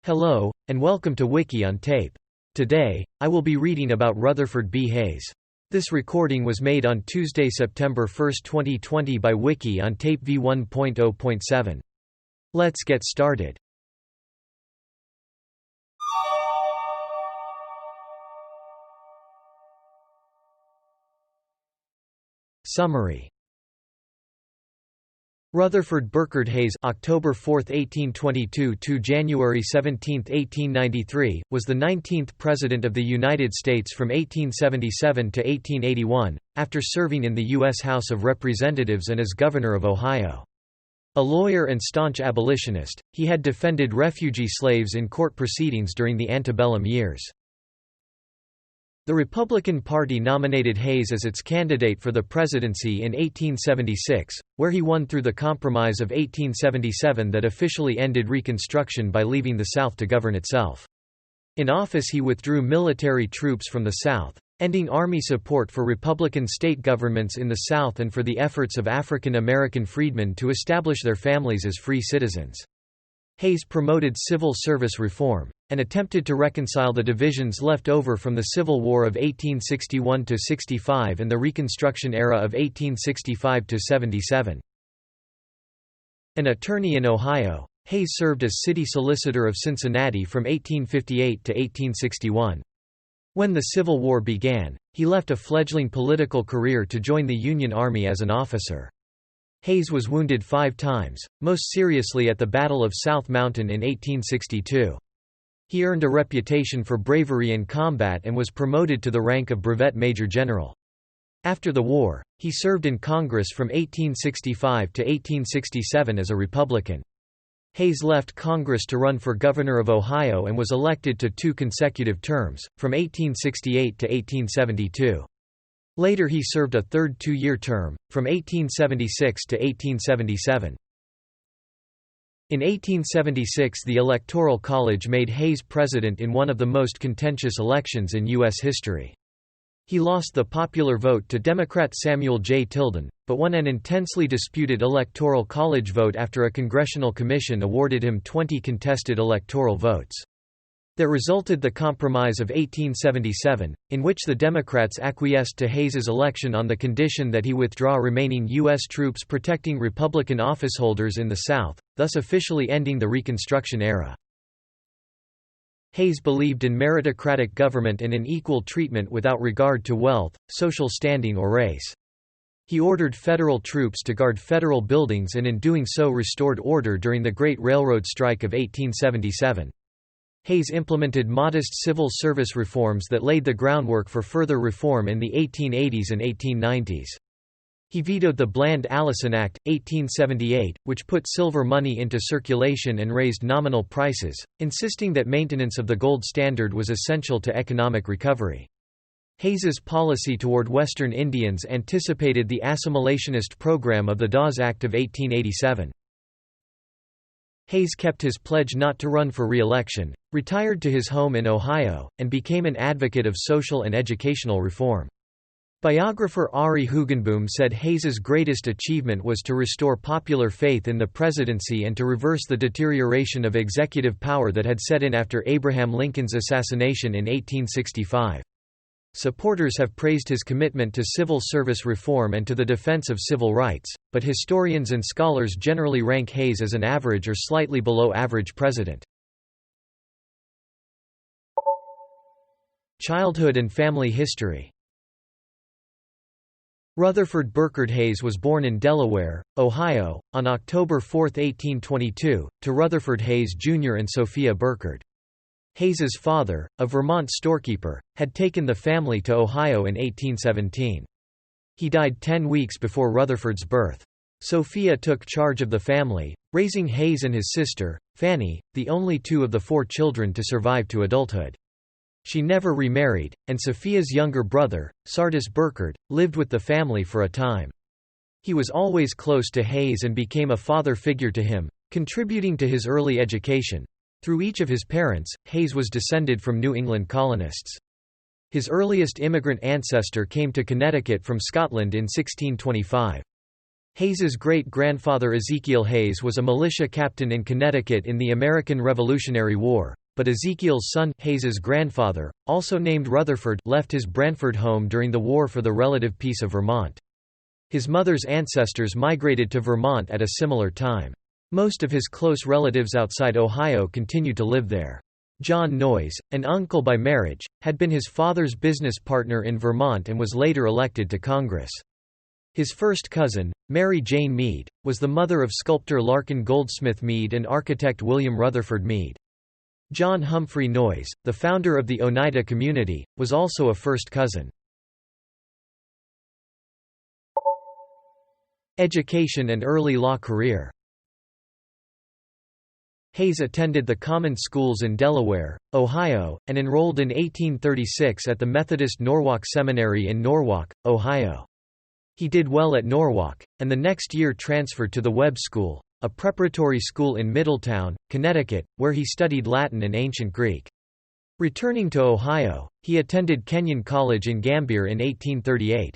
Hello, and welcome to Wiki-On-Tape. Today, I will be reading about Rutherford B. Hayes. This recording was made on Tuesday, September 1, 2020 by Wiki-On-Tape v1.0.7. Let's get started. Summary. Rutherford Burkard Hayes (October 4, 1822 to January 17, 1893) was the 19th President of the United States from 1877 to 1881, after serving in the U.S. House of Representatives and as Governor of Ohio. A lawyer and staunch abolitionist, he had defended refugee slaves in court proceedings during the antebellum years. The Republican Party nominated Hayes as its candidate for the presidency in 1876, where he won through the Compromise of 1877 that officially ended Reconstruction by leaving the South to govern itself. In office he withdrew military troops from the South, ending Army support for Republican state governments in the South and for the efforts of African American freedmen to establish their families as free citizens. Hayes promoted civil service reform, and attempted to reconcile the divisions left over from the Civil War of 1861–65 and the Reconstruction era of 1865–77. An attorney in Ohio, Hayes served as city solicitor of Cincinnati from 1858 to 1861. When the Civil War began, he left a fledgling political career to join the Union Army as an officer. Hayes was wounded 5 times, most seriously at the Battle of South Mountain in 1862. He earned a reputation for bravery in combat and was promoted to the rank of brevet major general. After the war, he served in Congress from 1865 to 1867 as a Republican. Hayes left Congress to run for governor of Ohio and was elected to 2 consecutive terms, from 1868 to 1872. Later he served a third 2-year term, from 1876 to 1877. In 1876 the Electoral College made Hayes president in one of the most contentious elections in U.S. history. He lost the popular vote to Democrat Samuel J. Tilden, but won an intensely disputed Electoral College vote after a congressional commission awarded him 20 contested electoral votes. There resulted the Compromise of 1877, in which the Democrats acquiesced to Hayes's election on the condition that he withdraw remaining U.S. troops protecting Republican officeholders in the South, thus officially ending the Reconstruction era. Hayes believed in meritocratic government and in equal treatment without regard to wealth, social standing or race. He ordered federal troops to guard federal buildings and in doing so restored order during the Great Railroad Strike of 1877. Hayes implemented modest civil service reforms that laid the groundwork for further reform in the 1880s and 1890s. He vetoed the Bland-Allison Act, 1878, which put silver money into circulation and raised nominal prices, insisting that maintenance of the gold standard was essential to economic recovery. Hayes's policy toward Western Indians anticipated the assimilationist program of the Dawes Act of 1887. Hayes kept his pledge not to run for re-election, retired to his home in Ohio, and became an advocate of social and educational reform. Biographer Ari Hugenboom said Hayes's greatest achievement was to restore popular faith in the presidency and to reverse the deterioration of executive power that had set in after Abraham Lincoln's assassination in 1865. Supporters have praised his commitment to civil service reform and to the defense of civil rights, but historians and scholars generally rank Hayes as an average or slightly below average president. Childhood and family history. Rutherford Burkard Hayes was born in Delaware, Ohio, on October 4, 1822, to Rutherford Hayes Jr. and Sophia Burkard. Hayes's father, a Vermont storekeeper, had taken the family to Ohio in 1817. He died 10 weeks before Rutherford's birth. Sophia took charge of the family, raising Hayes and his sister, Fanny, the only 2 of the 4 children to survive to adulthood. She never remarried, and Sophia's younger brother, Sardis Burkard, lived with the family for a time. He was always close to Hayes and became a father figure to him, contributing to his early education. Through each of his parents, Hayes was descended from New England colonists. His earliest immigrant ancestor came to Connecticut from Scotland in 1625. Hayes's great-grandfather Ezekiel Hayes was a militia captain in Connecticut in the American Revolutionary War, but Ezekiel's son, Hayes's grandfather, also named Rutherford, left his Brantford home during the war for the relative peace of Vermont. His mother's ancestors migrated to Vermont at a similar time. Most of his close relatives outside Ohio continued to live there. John Noyes, an uncle by marriage, had been his father's business partner in Vermont and was later elected to Congress. His first cousin, Mary Jane Meade, was the mother of sculptor Larkin Goldsmith Meade and architect William Rutherford Meade. John Humphrey Noyes, the founder of the Oneida community, was also a first cousin. Education and early law career. Hayes attended the common schools in Delaware, Ohio, and enrolled in 1836 at the Methodist Norwalk Seminary in Norwalk, Ohio. He did well at Norwalk, and the next year transferred to the Webb School, a preparatory school in Middletown, Connecticut, where he studied Latin and Ancient Greek. Returning to Ohio, he attended Kenyon College in Gambier in 1838.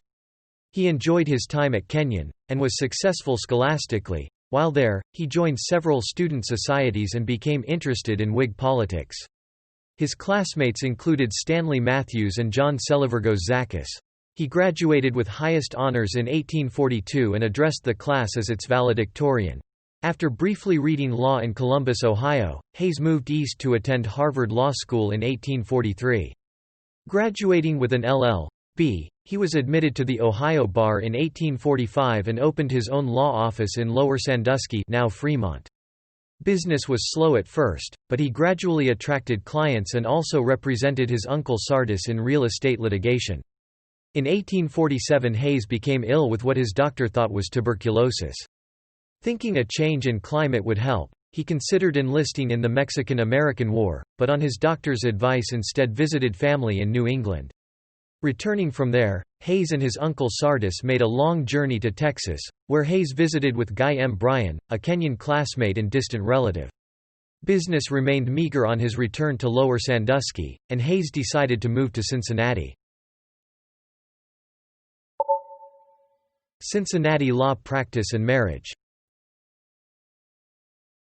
He enjoyed his time at Kenyon, and was successful scholastically. While there, he joined several student societies and became interested in Whig politics. His classmates included Stanley Matthews and John Selivergos Zakis. He graduated with highest honors in 1842 and addressed the class as its valedictorian. After briefly reading law in Columbus, Ohio, Hayes moved east to attend Harvard Law School in 1843. Graduating with an LL.B., he was admitted to the Ohio Bar in 1845 and opened his own law office in Lower Sandusky, now Fremont. Business was slow at first, but he gradually attracted clients and also represented his uncle Sardis in real estate litigation. In 1847 Hayes became ill with what his doctor thought was tuberculosis. Thinking a change in climate would help, he considered enlisting in the Mexican-American War, but on his doctor's advice instead visited family in New England. Returning from there, Hayes and his uncle Sardis made a long journey to Texas, where Hayes visited with Guy M. Bryan, a Kenyon classmate and distant relative. Business remained meager on his return to Lower Sandusky, and Hayes decided to move to Cincinnati. Cincinnati law practice and marriage.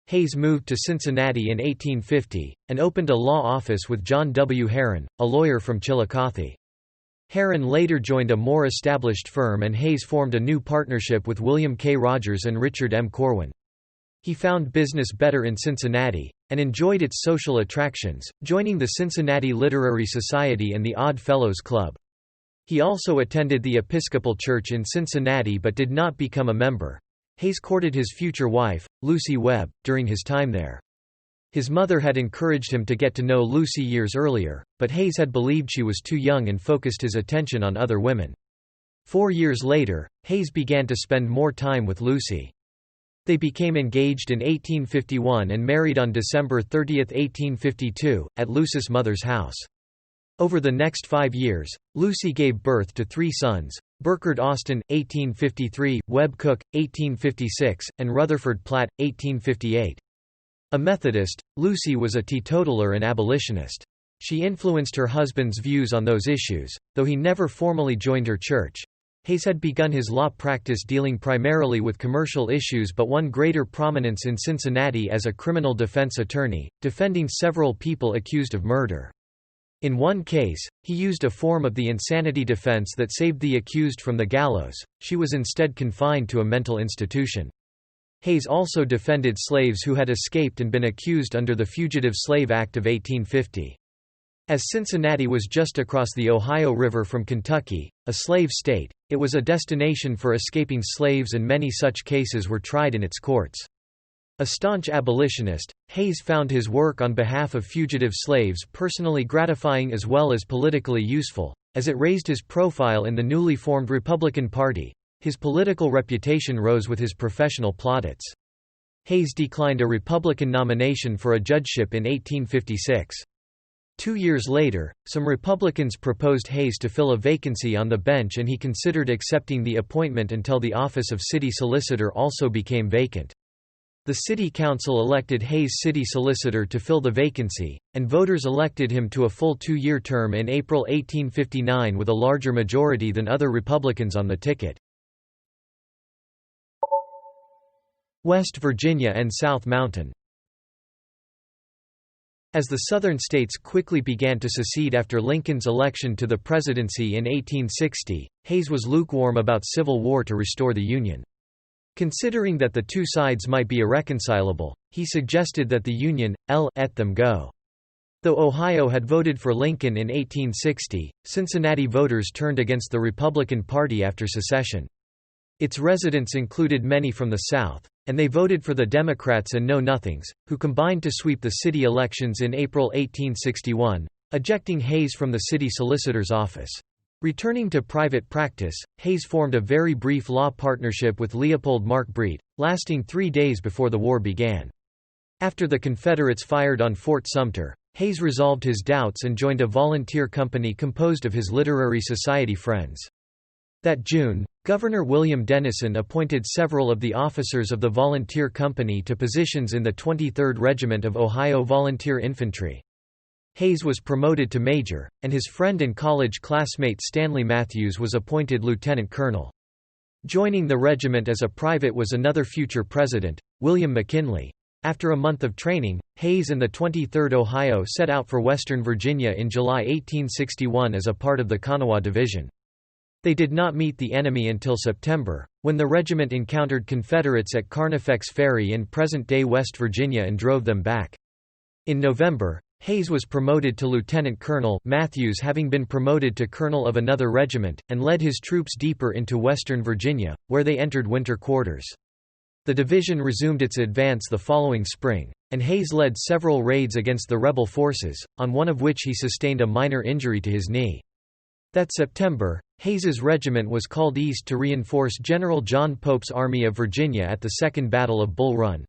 Hayes moved to Cincinnati in 1850, and opened a law office with John W. Herron, a lawyer from Chillicothe. Herron later joined a more established firm and Hayes formed a new partnership with William K. Rogers and Richard M. Corwin. He found business better in Cincinnati, and enjoyed its social attractions, joining the Cincinnati Literary Society and the Odd Fellows Club. He also attended the Episcopal Church in Cincinnati but did not become a member. Hayes courted his future wife, Lucy Webb, during his time there. His mother had encouraged him to get to know Lucy years earlier, but Hayes had believed she was too young and focused his attention on other women. 4 years later, Hayes began to spend more time with Lucy. They became engaged in 1851 and married on December 30, 1852, at Lucy's mother's house. Over the next 5 years, Lucy gave birth to 3 sons, Burkard Austin, 1853, Webb Cook, 1856, and Rutherford Platt, 1858. A Methodist, Lucy was a teetotaler and abolitionist. She influenced her husband's views on those issues, though he never formally joined her church. Hayes had begun his law practice dealing primarily with commercial issues but won greater prominence in Cincinnati as a criminal defense attorney, defending several people accused of murder. In one case, he used a form of the insanity defense that saved the accused from the gallows. She was instead confined to a mental institution. Hayes also defended slaves who had escaped and been accused under the Fugitive Slave Act of 1850. As Cincinnati was just across the Ohio River from Kentucky, a slave state, it was a destination for escaping slaves and many such cases were tried in its courts. A staunch abolitionist, Hayes found his work on behalf of fugitive slaves personally gratifying as well as politically useful, as it raised his profile in the newly formed Republican Party. His political reputation rose with his professional plaudits. Hayes declined a Republican nomination for a judgeship in 1856. 2 years later, some Republicans proposed Hayes to fill a vacancy on the bench and he considered accepting the appointment until the office of city solicitor also became vacant. The city council elected Hayes city solicitor to fill the vacancy, and voters elected him to a full 2-year term in April 1859 with a larger majority than other Republicans on the ticket. West Virginia and South Mountain. As the Southern states quickly began to secede after Lincoln's election to the presidency in 1860, Hayes was lukewarm about civil war to restore the Union. Considering that the two sides might be irreconcilable, he suggested that the Union, let them go. Though Ohio had voted for Lincoln in 1860, Cincinnati voters turned against the Republican Party after secession. Its residents included many from the South, and they voted for the Democrats and Know-Nothings, who combined to sweep the city elections in April 1861, ejecting Hayes from the city solicitor's office. Returning to private practice, Hayes formed a very brief law partnership with Leopold Mark Breet, lasting 3 days before the war began. After the Confederates fired on Fort Sumter, Hayes resolved his doubts and joined a volunteer company composed of his literary society friends. That June, Governor William Dennison appointed several of the officers of the volunteer company to positions in the 23rd Regiment of Ohio Volunteer Infantry. Hayes was promoted to major, and his friend and college classmate Stanley Matthews was appointed lieutenant colonel. Joining the regiment as a private was another future president, William McKinley. After a month of training, Hayes and the 23rd Ohio set out for Western Virginia in July 1861 as a part of the Kanawha Division. They did not meet the enemy until September, when the regiment encountered Confederates at Carnifex Ferry in present-day West Virginia and drove them back. In November, Hayes was promoted to lieutenant colonel, Matthews having been promoted to colonel of another regiment, and led his troops deeper into Western Virginia, where they entered winter quarters. The division resumed its advance the following spring, and Hayes led several raids against the rebel forces, on one of which he sustained a minor injury to his knee. That September, Hayes's regiment was called east to reinforce General John Pope's Army of Virginia at the Second Battle of Bull Run.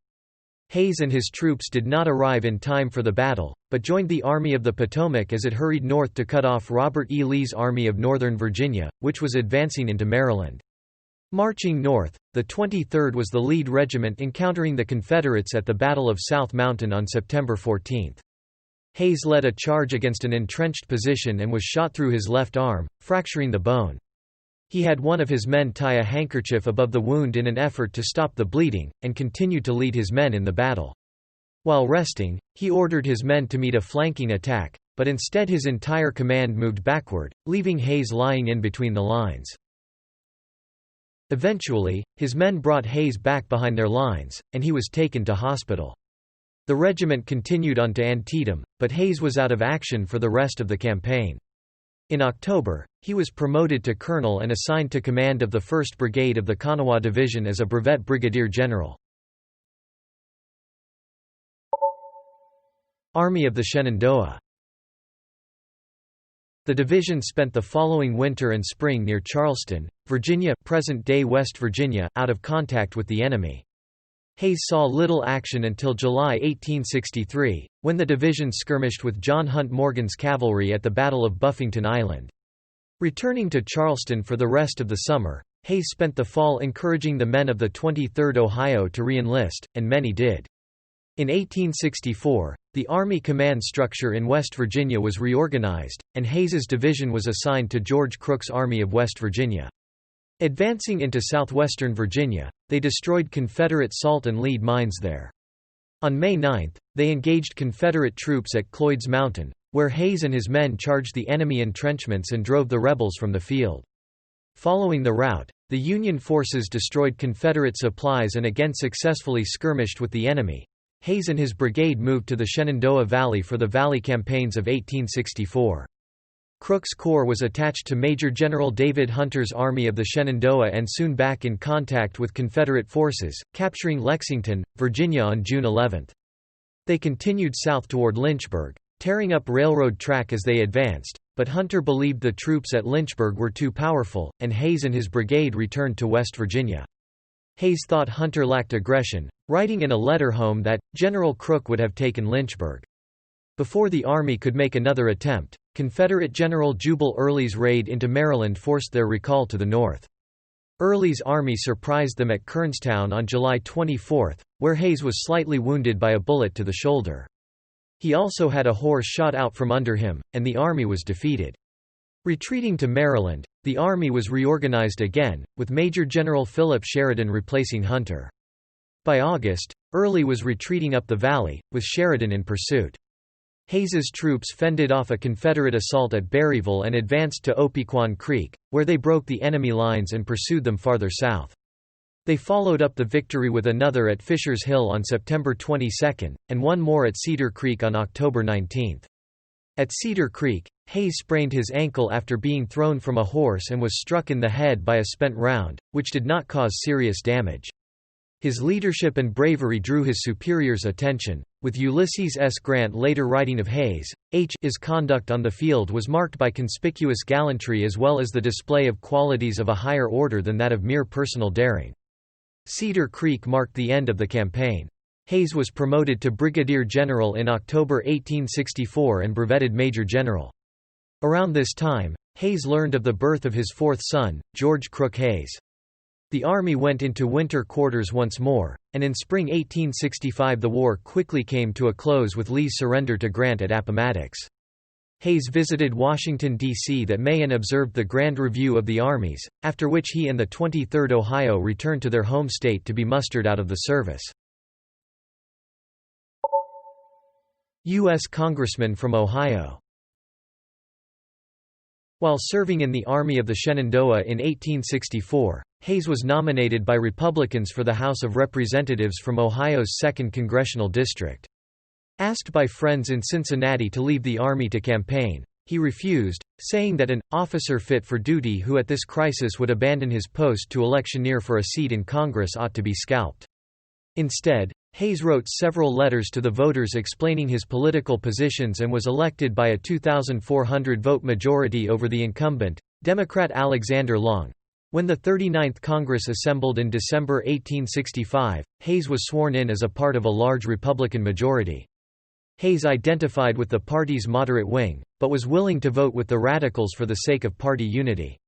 Hayes and his troops did not arrive in time for the battle, but joined the Army of the Potomac as it hurried north to cut off Robert E. Lee's Army of Northern Virginia, which was advancing into Maryland. Marching north, the 23rd was the lead regiment encountering the Confederates at the Battle of South Mountain on September 14. Hayes led a charge against an entrenched position and was shot through his left arm, fracturing the bone. He had one of his men tie a handkerchief above the wound in an effort to stop the bleeding, and continued to lead his men in the battle. While resting, he ordered his men to meet a flanking attack, but instead his entire command moved backward, leaving Hayes lying in between the lines. Eventually, his men brought Hayes back behind their lines, and he was taken to hospital. The regiment continued on to Antietam, but Hayes was out of action for the rest of the campaign. In October, he was promoted to colonel and assigned to command of the 1st Brigade of the Kanawha Division as a brevet brigadier general. Army of the Shenandoah. The division spent the following winter and spring near Charleston, Virginia, present-day West Virginia, out of contact with the enemy. Hayes saw little action until July 1863, when the division skirmished with John Hunt Morgan's cavalry at the Battle of Buffington Island. Returning to Charleston for the rest of the summer, Hayes spent the fall encouraging the men of the 23rd Ohio to re-enlist, and many did. In 1864, the Army command structure in West Virginia was reorganized, and Hayes's division was assigned to George Crook's Army of West Virginia. Advancing into southwestern Virginia, they destroyed Confederate salt and lead mines there. On May 9, they engaged Confederate troops at Cloyd's Mountain, where Hayes and his men charged the enemy entrenchments and drove the rebels from the field. Following the rout, the Union forces destroyed Confederate supplies and again successfully skirmished with the enemy. Hayes and his brigade moved to the Shenandoah Valley for the Valley campaigns of 1864. Crook's corps was attached to Major General David Hunter's Army of the Shenandoah and soon back in contact with Confederate forces, capturing Lexington, Virginia on June 11. They continued south toward Lynchburg, tearing up railroad track as they advanced, but Hunter believed the troops at Lynchburg were too powerful, and Hayes and his brigade returned to West Virginia. Hayes thought Hunter lacked aggression, writing in a letter home that, General Crook would have taken Lynchburg. Before the Army could make another attempt, Confederate General Jubal Early's raid into Maryland forced their recall to the north. Early's army surprised them at Kernstown on July 24, where Hayes was slightly wounded by a bullet to the shoulder. He also had a horse shot out from under him, and the army was defeated. Retreating to Maryland, the army was reorganized again, with Major General Philip Sheridan replacing Hunter. By August, Early was retreating up the valley, with Sheridan in pursuit. Hayes's troops fended off a Confederate assault at Berryville and advanced to Opequon Creek, where they broke the enemy lines and pursued them farther south. They followed up the victory with another at Fisher's Hill on September 22, and one more at Cedar Creek on October 19. At Cedar Creek, Hayes sprained his ankle after being thrown from a horse and was struck in the head by a spent round, which did not cause serious damage. His leadership and bravery drew his superiors' attention, with Ulysses S. Grant later writing of Hayes, His conduct on the field was marked by conspicuous gallantry as well as the display of qualities of a higher order than that of mere personal daring. Cedar Creek marked the end of the campaign. Hayes was promoted to brigadier general in October 1864 and brevetted major general. Around this time, Hayes learned of the birth of his fourth son, George Crook Hayes. The army went into winter quarters once more, and in spring 1865 the war quickly came to a close with Lee's surrender to Grant at Appomattox. Hayes visited Washington, D.C. that May and observed the Grand Review of the Armies, after which he and the 23rd Ohio returned to their home state to be mustered out of the service. U.S. Congressman from Ohio. While serving in the Army of the Shenandoah in 1864, Hayes was nominated by Republicans for the House of Representatives from Ohio's 2nd Congressional District. Asked by friends in Cincinnati to leave the Army to campaign, he refused, saying that an officer fit for duty who at this crisis would abandon his post to electioneer for a seat in Congress ought to be scalped. Instead, Hayes wrote several letters to the voters explaining his political positions and was elected by a 2,400-vote majority over the incumbent, Democrat Alexander Long. When the 39th Congress assembled in December 1865, Hayes was sworn in as a part of a large Republican majority. Hayes identified with the party's moderate wing, but was willing to vote with the Radicals for the sake of party unity.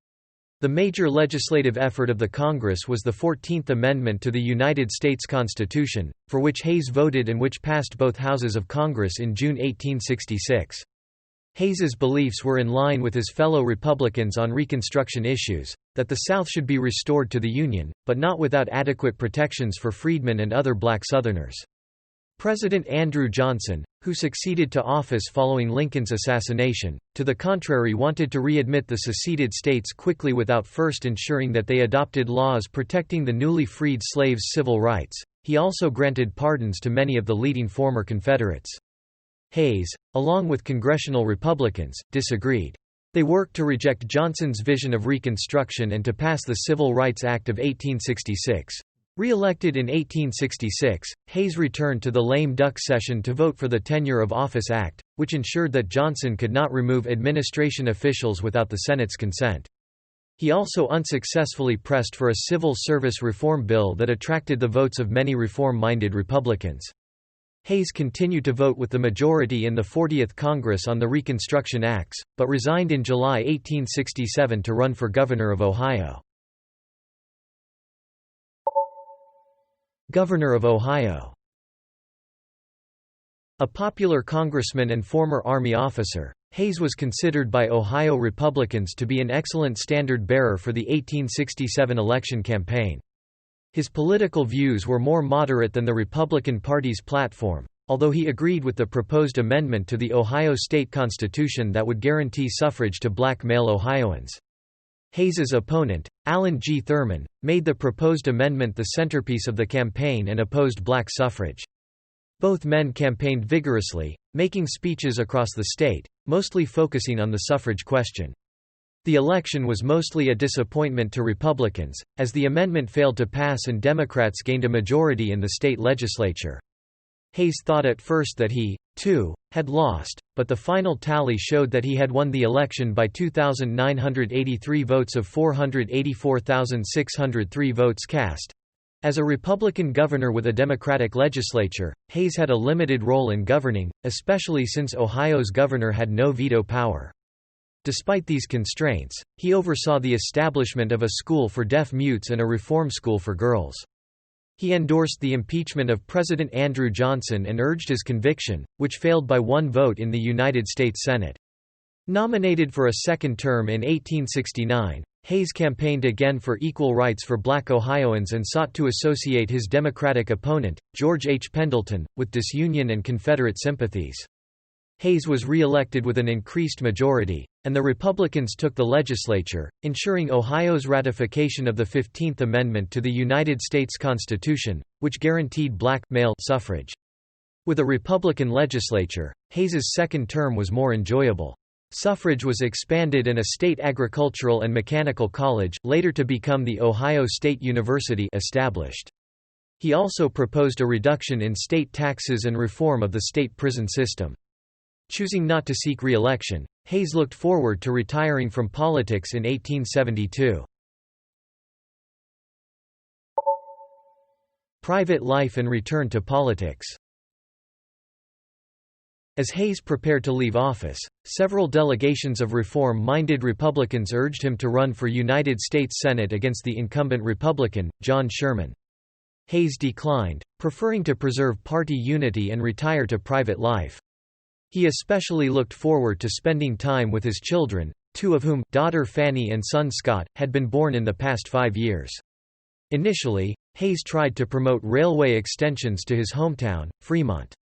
The major legislative effort of the Congress was the 14th Amendment to the United States Constitution, for which Hayes voted and which passed both houses of Congress in June 1866. Hayes's beliefs were in line with his fellow Republicans on Reconstruction issues, that the South should be restored to the Union, but not without adequate protections for freedmen and other black Southerners. President Andrew Johnson, who succeeded to office following Lincoln's assassination, to the contrary wanted to readmit the seceded states quickly without first ensuring that they adopted laws protecting the newly freed slaves' civil rights. He also granted pardons to many of the leading former Confederates. Hayes, along with congressional Republicans, disagreed. They worked to reject Johnson's vision of Reconstruction and to pass the Civil Rights Act of 1866. Re-elected in 1866, Hayes returned to the lame duck session to vote for the Tenure of Office Act, which ensured that Johnson could not remove administration officials without the Senate's consent. He also unsuccessfully pressed for a civil service reform bill that attracted the votes of many reform-minded Republicans. Hayes continued to vote with the majority in the 40th Congress on the Reconstruction Acts, but resigned in July 1867 to run for governor of Ohio. Governor of Ohio. A popular congressman and former Army officer, Hayes was considered by Ohio Republicans to be an excellent standard-bearer for the 1867 election campaign. His political views were more moderate than the Republican Party's platform, although he agreed with the proposed amendment to the Ohio state constitution that would guarantee suffrage to black male Ohioans. Hayes's opponent, Allen G. Thurman, made the proposed amendment the centerpiece of the campaign and opposed black suffrage. Both men campaigned vigorously, making speeches across the state, mostly focusing on the suffrage question. The election was mostly a disappointment to Republicans, as the amendment failed to pass and Democrats gained a majority in the state legislature. Hayes thought at first that he, too, had lost, but the final tally showed that he had won the election by 2,983 votes of 484,603 votes cast. As a Republican governor with a Democratic legislature, Hayes had a limited role in governing, especially since Ohio's governor had no veto power. Despite these constraints, he oversaw the establishment of a school for deaf mutes and a reform school for girls. He endorsed the impeachment of President Andrew Johnson and urged his conviction, which failed by one vote in the United States Senate. Nominated for a second term in 1869, Hayes campaigned again for equal rights for black Ohioans and sought to associate his Democratic opponent, George H. Pendleton, with disunion and Confederate sympathies. Hayes was re-elected with an increased majority, and the Republicans took the legislature, ensuring Ohio's ratification of the 15th Amendment to the United States Constitution, which guaranteed black male suffrage. With a Republican legislature, Hayes's second term was more enjoyable. Suffrage was expanded and a state agricultural and mechanical college, later to become the Ohio State University, established. He also proposed a reduction in state taxes and reform of the state prison system. Choosing not to seek re-election, Hayes looked forward to retiring from politics in 1872. Private life and return to politics. As Hayes prepared to leave office, several delegations of reform-minded Republicans urged him to run for United States Senate against the incumbent Republican, John Sherman. Hayes declined, preferring to preserve party unity and retire to private life. He especially looked forward to spending time with his children, two of whom, daughter Fanny and son Scott, had been born in the past 5 years. Initially, Hayes tried to promote railway extensions to his hometown, Fremont.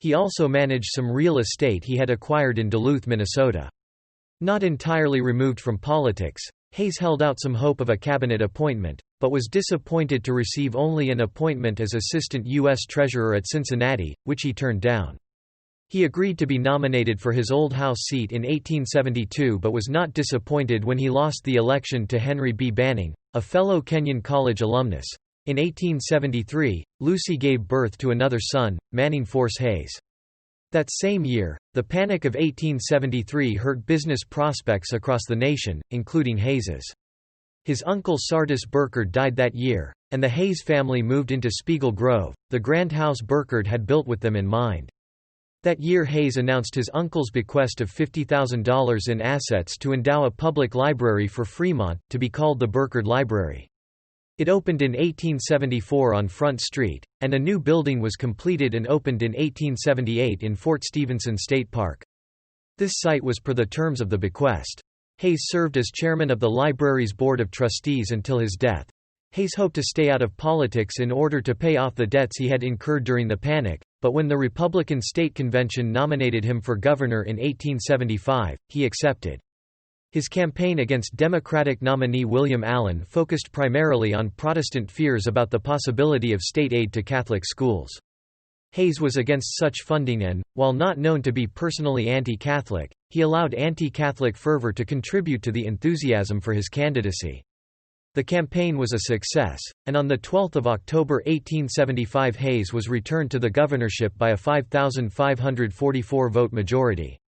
He also managed some real estate he had acquired in Duluth, Minnesota. Not entirely removed from politics, Hayes held out some hope of a cabinet appointment, but was disappointed to receive only an appointment as Assistant U.S. Treasurer at Cincinnati, which he turned down. He agreed to be nominated for his old House seat in 1872 but was not disappointed when he lost the election to Henry B. Banning, a fellow Kenyon College alumnus. In 1873, Lucy gave birth to another son, Manning Force Hayes. That same year, the Panic of 1873 hurt business prospects across the nation, including Hayes's. His uncle Sardis Burkard died that year, and the Hayes family moved into Spiegel Grove, the grand house Burkard had built with them in mind. That year Hayes announced his uncle's bequest of $50,000 in assets to endow a public library for Fremont, to be called the Burkard Library. It opened in 1874 on Front Street, and a new building was completed and opened in 1878 in Fort Stephenson State Park. This site was per the terms of the bequest. Hayes served as chairman of the library's board of trustees until his death. Hayes hoped to stay out of politics in order to pay off the debts he had incurred during the Panic, but when the Republican State Convention nominated him for governor in 1875, he accepted. His campaign against Democratic nominee William Allen focused primarily on Protestant fears about the possibility of state aid to Catholic schools. Hayes was against such funding and, while not known to be personally anti-Catholic, he allowed anti-Catholic fervor to contribute to the enthusiasm for his candidacy. The campaign was a success, and on 12 October 1875 Hayes was returned to the governorship by a 5,544 vote majority.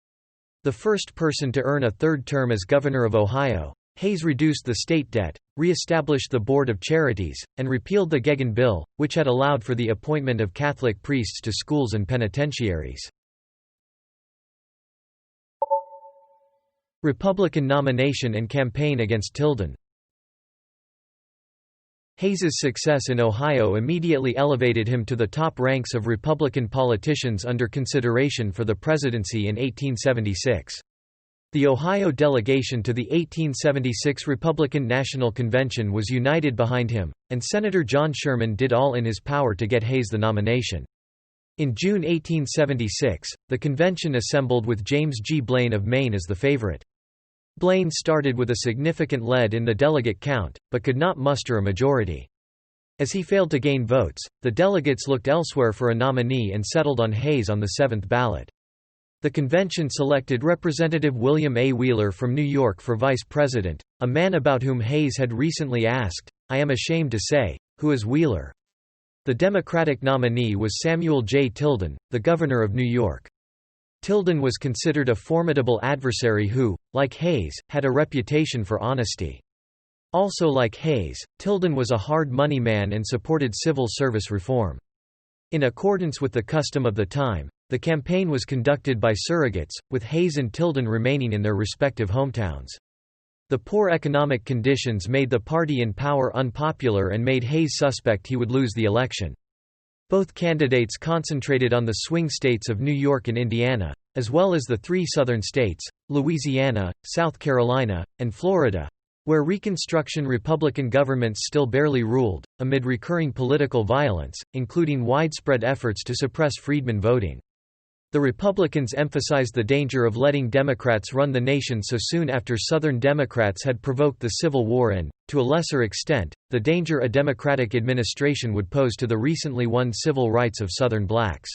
The first person to earn a third term as governor of Ohio, Hayes reduced the state debt, re-established the Board of Charities, and repealed the Geoghegan Bill, which had allowed for the appointment of Catholic priests to schools and penitentiaries. Republican nomination and campaign against Tilden. Hayes's success in Ohio immediately elevated him to the top ranks of Republican politicians under consideration for the presidency in 1876. The Ohio delegation to the 1876 Republican National Convention was united behind him, and Senator John Sherman did all in his power to get Hayes the nomination. In June 1876, the convention assembled with James G. Blaine of Maine as the favorite. Blaine started with a significant lead in the delegate count, but could not muster a majority. As he failed to gain votes, the delegates looked elsewhere for a nominee and settled on Hayes on the seventh ballot. The convention selected Representative William A. Wheeler from New York for vice president, a man about whom Hayes had recently asked, "I am ashamed to say, who is Wheeler?" The Democratic nominee was Samuel J. Tilden, the governor of New York. Tilden was considered a formidable adversary who, like Hayes, had a reputation for honesty. Also like Hayes, Tilden was a hard money man and supported civil service reform. In accordance with the custom of the time, the campaign was conducted by surrogates, with Hayes and Tilden remaining in their respective hometowns. The poor economic conditions made the party in power unpopular and made Hayes suspect he would lose the election. Both candidates concentrated on the swing states of New York and Indiana, as well as the three southern states, Louisiana, South Carolina, and Florida, Where Reconstruction Republican governments still barely ruled, amid recurring political violence, including widespread efforts to suppress freedmen voting. The Republicans emphasized the danger of letting Democrats run the nation so soon after Southern Democrats had provoked the Civil War and, to a lesser extent, the danger a Democratic administration would pose to the recently won civil rights of Southern blacks.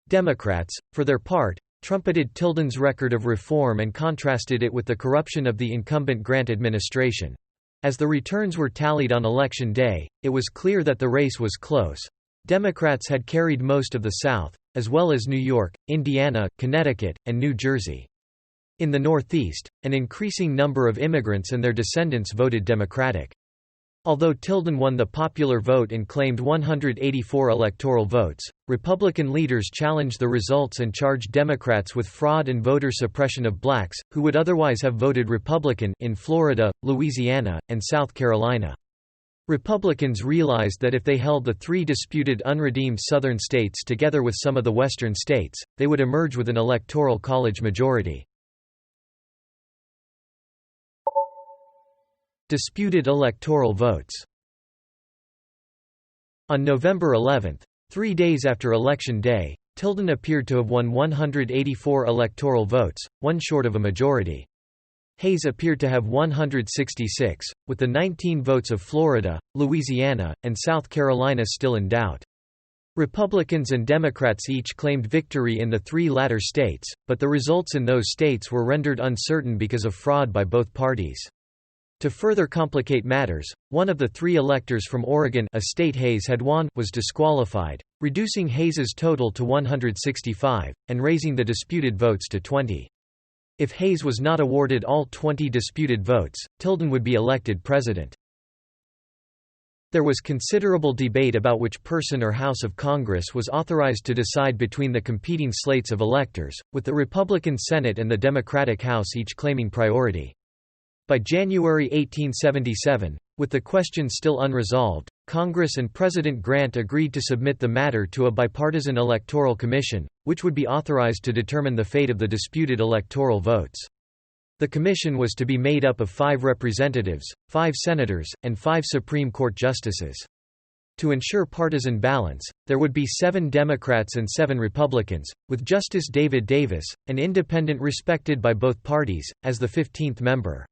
Democrats, for their part, trumpeted Tilden's record of reform and contrasted it with the corruption of the incumbent Grant administration. As the returns were tallied on Election Day, it was clear that the race was close. Democrats had carried most of the South, as well as New York, Indiana, Connecticut, and New Jersey. In the Northeast, an increasing number of immigrants and their descendants voted Democratic. Although Tilden won the popular vote and claimed 184 electoral votes, Republican leaders challenged the results and charged Democrats with fraud and voter suppression of blacks, who would otherwise have voted Republican, in Florida, Louisiana, and South Carolina. Republicans realized that if they held the three disputed unredeemed Southern states together with some of the Western states, they would emerge with an electoral college majority. Disputed electoral votes. On November 11, 3 days after Election Day, Tilden appeared to have won 184 electoral votes, one short of a majority. Hayes appeared to have 166, with the 19 votes of Florida, Louisiana, and South Carolina still in doubt. Republicans and Democrats each claimed victory in the three latter states, but the results in those states were rendered uncertain because of fraud by both parties. To further complicate matters, one of the three electors from Oregon, a state Hayes had won, was disqualified, reducing Hayes's total to 165, and raising the disputed votes to 20. If Hayes was not awarded all 20 disputed votes, Tilden would be elected president. There was considerable debate about which person or House of Congress was authorized to decide between the competing slates of electors, with the Republican Senate and the Democratic House each claiming priority. By January 1877, with the question still unresolved, Congress and President Grant agreed to submit the matter to a bipartisan electoral commission, which would be authorized to determine the fate of the disputed electoral votes. The commission was to be made up of 5 representatives, 5 senators, and 5 Supreme Court justices. To ensure partisan balance, there would be 7 Democrats and 7 Republicans, with Justice David Davis, an independent respected by both parties, as the 15th member.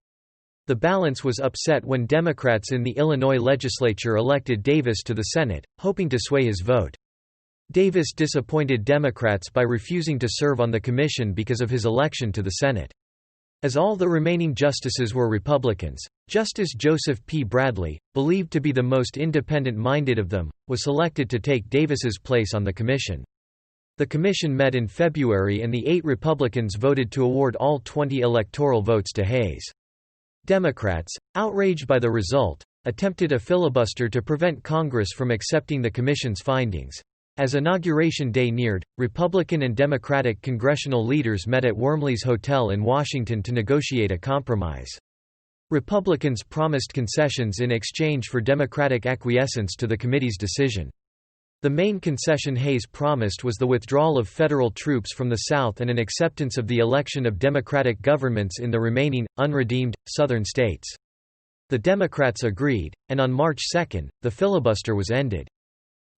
The balance was upset when Democrats in the Illinois legislature elected Davis to the Senate, hoping to sway his vote. Davis disappointed Democrats by refusing to serve on the commission because of his election to the Senate. As all the remaining justices were Republicans, Justice Joseph P. Bradley, believed to be the most independent-minded of them, was selected to take Davis's place on the commission. The commission met in February and the 8 Republicans voted to award all 20 electoral votes to Hayes. Democrats, outraged by the result, attempted a filibuster to prevent Congress from accepting the commission's findings. As Inauguration Day neared, Republican and Democratic congressional leaders met at Wormley's Hotel in Washington to negotiate a compromise. Republicans promised concessions in exchange for Democratic acquiescence to the committee's decision. The main concession Hayes promised was the withdrawal of federal troops from the South and an acceptance of the election of Democratic governments in the remaining, unredeemed, Southern states. The Democrats agreed, and on March 2, the filibuster was ended.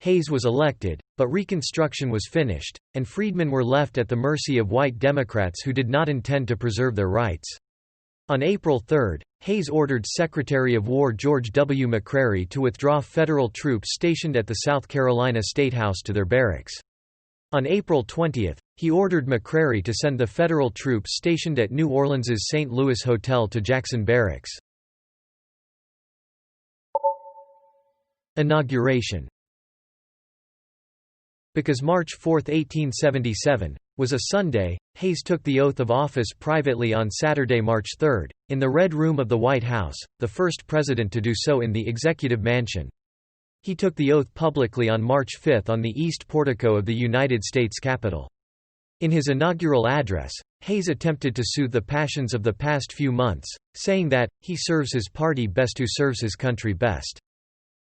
Hayes was elected, but Reconstruction was finished, and freedmen were left at the mercy of white Democrats who did not intend to preserve their rights. On April 3, Hayes ordered Secretary of War George W. McCrary to withdraw federal troops stationed at the South Carolina State House to their barracks. On April 20, he ordered McCrary to send the federal troops stationed at New Orleans's St. Louis Hotel to Jackson Barracks. Inauguration. Because March 4, 1877, was a Sunday, Hayes took the oath of office privately on Saturday, March 3, in the Red Room of the White House, the first president to do so in the Executive Mansion. He took the oath publicly on March 5 on the east portico of the United States Capitol. In his inaugural address, Hayes attempted to soothe the passions of the past few months, saying that, he serves his party best who serves his country best.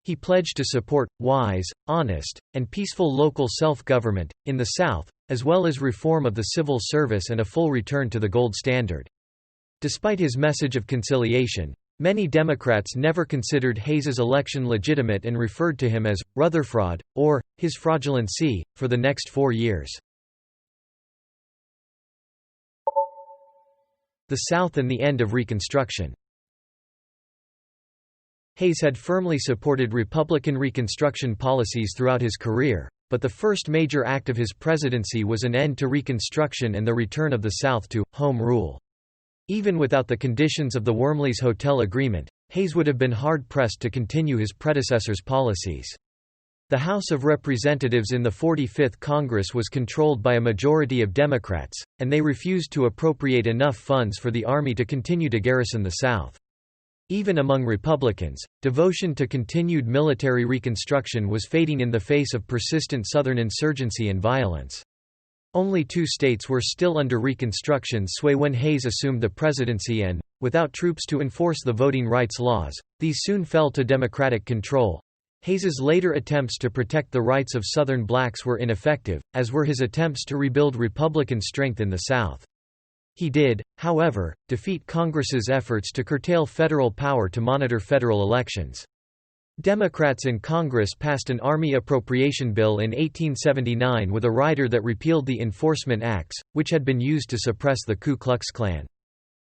He pledged to support wise, honest, and peaceful local self-government in the South, as well as reform of the civil service and a full return to the gold standard. Despite his message of conciliation, Many Democrats never considered Hayes's election legitimate and referred to him as Rutherford, or his fraudulency, for the next 4 years. The South and the end of Reconstruction. Hayes had firmly supported Republican Reconstruction policies throughout his career, but the first major act of his presidency was an end to Reconstruction and the return of the South to home rule. Even without the conditions of the Wormley's Hotel Agreement, Hayes would have been hard-pressed to continue his predecessor's policies. The House of Representatives in the 45th Congress was controlled by a majority of Democrats, and they refused to appropriate enough funds for the Army to continue to garrison the South. Even among Republicans, devotion to continued military reconstruction was fading in the face of persistent Southern insurgency and violence. Only 2 states were still under Reconstruction sway when Hayes assumed the presidency and, without troops to enforce the voting rights laws, these soon fell to Democratic control. Hayes's later attempts to protect the rights of Southern blacks were ineffective, as were his attempts to rebuild Republican strength in the South. He did, however, defeat Congress's efforts to curtail federal power to monitor federal elections. Democrats in Congress passed an Army appropriation bill in 1879 with a rider that repealed the Enforcement Acts, which had been used to suppress the Ku Klux Klan.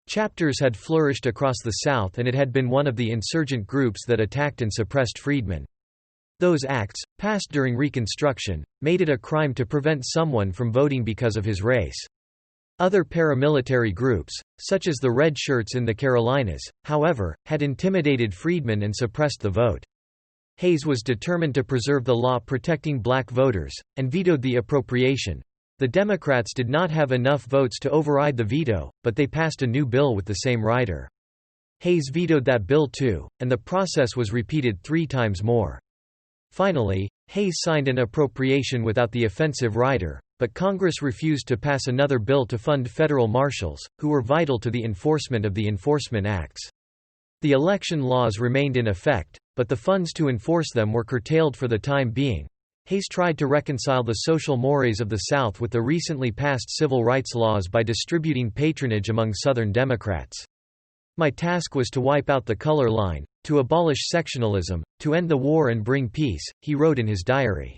Chapters had flourished across the South, and it had been one of the insurgent groups that attacked and suppressed freedmen. Those acts, passed during Reconstruction, made it a crime to prevent someone from voting because of his race. Other paramilitary groups, such as the Red Shirts in the Carolinas, however, had intimidated freedmen and suppressed the vote. Hayes was determined to preserve the law protecting black voters, and vetoed the appropriation. The Democrats did not have enough votes to override the veto, but they passed a new bill with the same rider. Hayes vetoed that bill too, and the process was repeated 3 times more. Finally, Hayes signed an appropriation without the offensive rider, but Congress refused to pass another bill to fund federal marshals, who were vital to the enforcement of the Enforcement Acts. The election laws remained in effect, but the funds to enforce them were curtailed for the time being. Hayes tried to reconcile the social mores of the South with the recently passed civil rights laws by distributing patronage among Southern Democrats. "My task was to wipe out the color line, to abolish sectionalism, to end the war and bring peace," he wrote in his diary.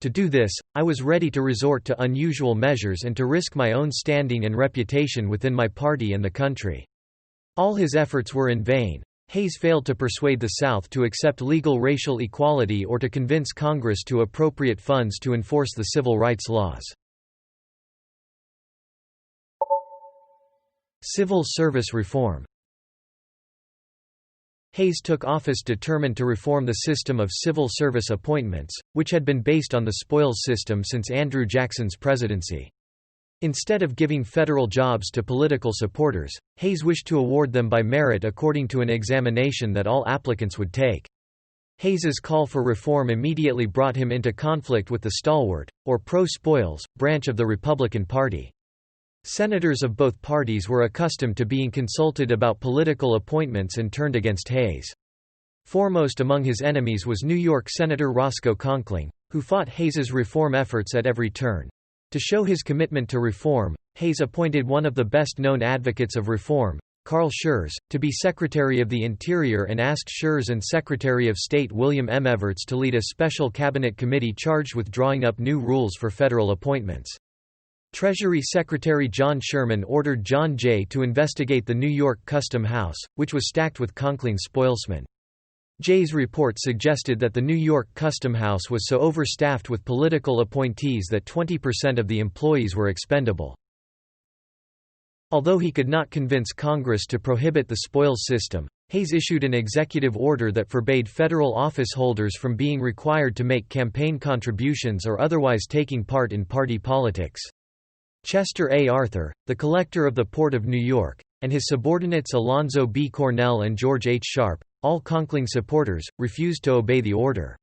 "To do this, I was ready to resort to unusual measures and to risk my own standing and reputation within my party and the country." All his efforts were in vain. Hayes failed to persuade the South to accept legal racial equality or to convince Congress to appropriate funds to enforce the civil rights laws. Civil service reform. Hayes took office determined to reform the system of civil service appointments, which had been based on the spoils system since Andrew Jackson's presidency. Instead of giving federal jobs to political supporters, Hayes wished to award them by merit according to an examination that all applicants would take. Hayes's call for reform immediately brought him into conflict with the stalwart, or pro-spoils, branch of the Republican Party. Senators of both parties were accustomed to being consulted about political appointments and turned against Hayes. Foremost among his enemies was New York Senator Roscoe Conkling, who fought Hayes's reform efforts at every turn. To show his commitment to reform, Hayes appointed one of the best-known advocates of reform, Carl Schurz, to be Secretary of the Interior and asked Schurz and Secretary of State William M. Evarts to lead a special cabinet committee charged with drawing up new rules for federal appointments. Treasury Secretary John Sherman ordered John Jay to investigate the New York Custom House, which was stacked with Conkling's spoilsmen. Jay's report suggested that the New York Custom House was so overstaffed with political appointees that 20% of the employees were expendable. Although he could not convince Congress to prohibit the spoils system, Hayes issued an executive order that forbade federal office holders from being required to make campaign contributions or otherwise taking part in party politics. Chester A. Arthur, the collector of the Port of New York, and his subordinates Alonzo B. Cornell and George H. Sharp, all Conkling supporters, refused to obey the order.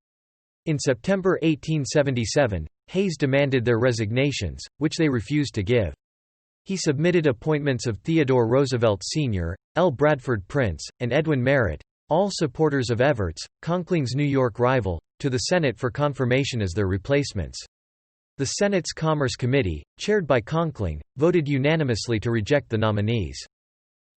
In September 1877, Hayes demanded their resignations, which they refused to give. He submitted appointments of Theodore Roosevelt Sr., L. Bradford Prince, and Edwin Merritt, all supporters of Evarts, Conkling's New York rival, to the Senate for confirmation as their replacements. The Senate's Commerce Committee, chaired by Conkling, voted unanimously to reject the nominees.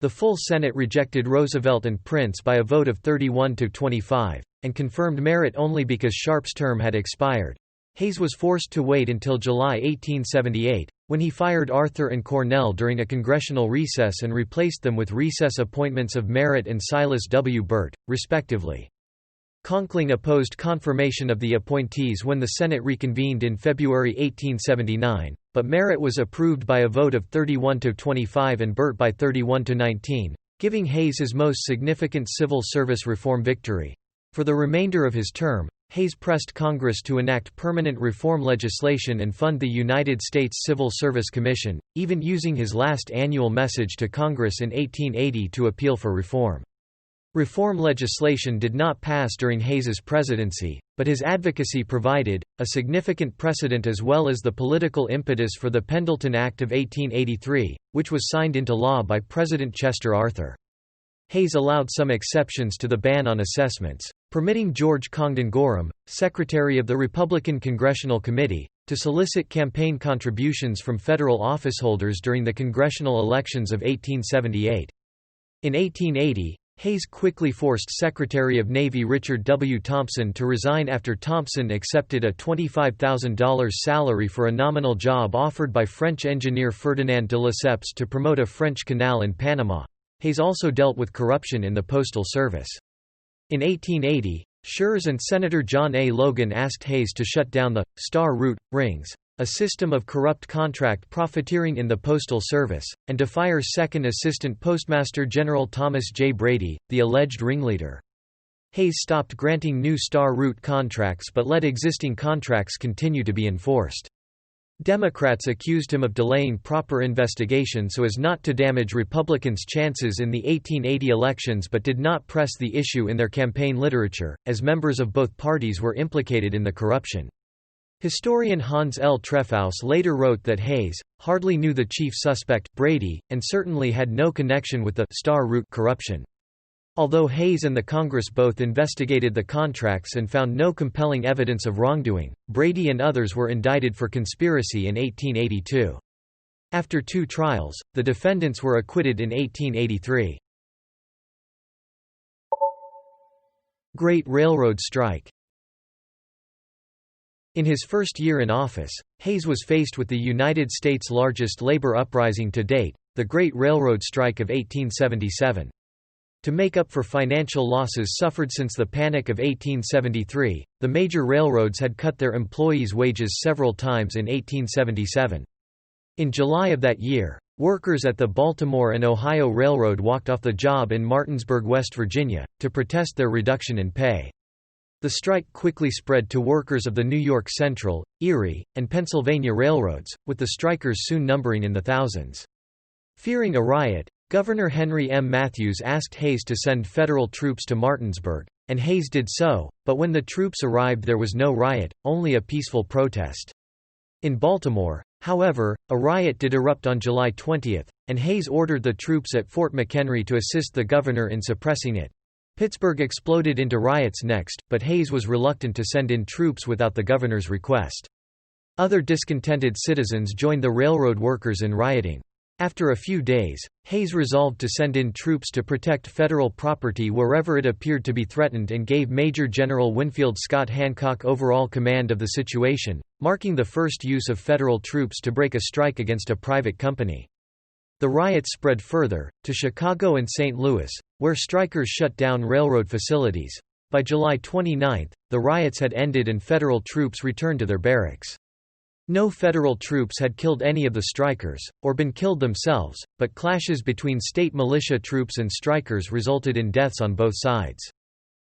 The full Senate rejected Roosevelt and Prince by a vote of 31 to 25, and confirmed Merritt only because Sharp's term had expired. Hayes was forced to wait until July 1878, when he fired Arthur and Cornell during a congressional recess and replaced them with recess appointments of Merritt and Silas W. Burt, respectively. Conkling opposed confirmation of the appointees when the Senate reconvened in February 1879, but Merritt was approved by a vote of 31 to 25 and Burt by 31 to 19, giving Hayes his most significant civil service reform victory. For the remainder of his term, Hayes pressed Congress to enact permanent reform legislation and fund the United States Civil Service Commission, even using his last annual message to Congress in 1880 to appeal for reform. Reform legislation did not pass during Hayes's presidency, but his advocacy provided a significant precedent as well as the political impetus for the Pendleton Act of 1883, which was signed into law by President Chester Arthur. Hayes allowed some exceptions to the ban on assessments, permitting George Congdon Gorham, secretary of the Republican Congressional Committee, to solicit campaign contributions from federal officeholders during the congressional elections of 1878. In 1880, Hayes quickly forced Secretary of Navy Richard W. Thompson to resign after Thompson accepted a $25,000 salary for a nominal job offered by French engineer Ferdinand de Lesseps to promote a French canal in Panama. Hayes also dealt with corruption in the Postal Service. In 1880, Schurz and Senator John A. Logan asked Hayes to shut down the Star Route rings, a system of corrupt contract profiteering in the Postal Service, and to fire Second Assistant Postmaster General Thomas J. Brady, the alleged ringleader. Hayes stopped granting new Star Route contracts but let existing contracts continue to be enforced. Democrats accused him of delaying proper investigation so as not to damage Republicans' chances in the 1880 elections but did not press the issue in their campaign literature, as members of both parties were implicated in the corruption. Historian Hans L. Treffaus later wrote that Hayes hardly knew the chief suspect, Brady, and certainly had no connection with the Star Route corruption. Although Hayes and the Congress both investigated the contracts and found no compelling evidence of wrongdoing, Brady and others were indicted for conspiracy in 1882. After 2 trials, the defendants were acquitted in 1883. Great Railroad Strike. In his first year in office, Hayes was faced with the United States' largest labor uprising to date, the Great Railroad Strike of 1877. To make up for financial losses suffered since the Panic of 1873, the major railroads had cut their employees' wages several times in 1877. In July of that year, workers at the Baltimore and Ohio Railroad walked off the job in Martinsburg, West Virginia, to protest their reduction in pay. The strike quickly spread to workers of the New York Central, Erie, and Pennsylvania railroads, with the strikers soon numbering in the thousands. Fearing a riot, Governor Henry M. Matthews asked Hayes to send federal troops to Martinsburg, and Hayes did so, but when the troops arrived there was no riot, only a peaceful protest. In Baltimore, however, a riot did erupt on July 20, and Hayes ordered the troops at Fort McHenry to assist the governor in suppressing it. Pittsburgh exploded into riots next, but Hayes was reluctant to send in troops without the governor's request. Other discontented citizens joined the railroad workers in rioting. After a few days, Hayes resolved to send in troops to protect federal property wherever it appeared to be threatened and gave Major General Winfield Scott Hancock overall command of the situation, marking the first use of federal troops to break a strike against a private company. The riots spread further, to Chicago and St. Louis, where strikers shut down railroad facilities. By July 29, the riots had ended and federal troops returned to their barracks. No federal troops had killed any of the strikers, or been killed themselves, but clashes between state militia troops and strikers resulted in deaths on both sides.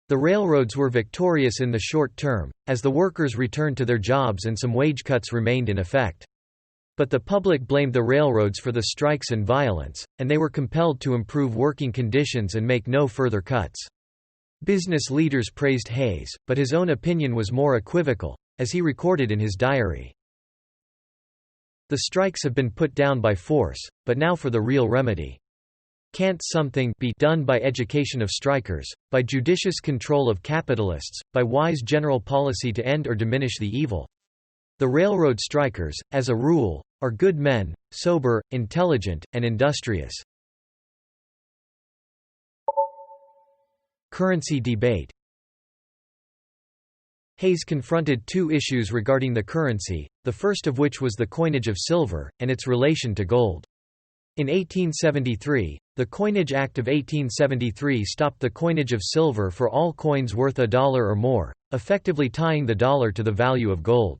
The railroads were victorious in the short term, as the workers returned to their jobs and some wage cuts remained in effect. But the public blamed the railroads for the strikes and violence, and they were compelled to improve working conditions and make no further cuts. Business leaders praised Hayes, but his own opinion was more equivocal, as he recorded in his diary. The strikes have been put down by force, but now for the real remedy. Can't something be done by education of strikers, by judicious control of capitalists, by wise general policy to end or diminish the evil? The railroad strikers, as a rule, are good men, sober, intelligent, and industrious. Currency debate. Hayes confronted two issues regarding the currency, the first of which was the coinage of silver, and its relation to gold. In 1873, the Coinage Act of 1873 stopped the coinage of silver for all coins worth $1 or more, effectively tying the dollar to the value of gold.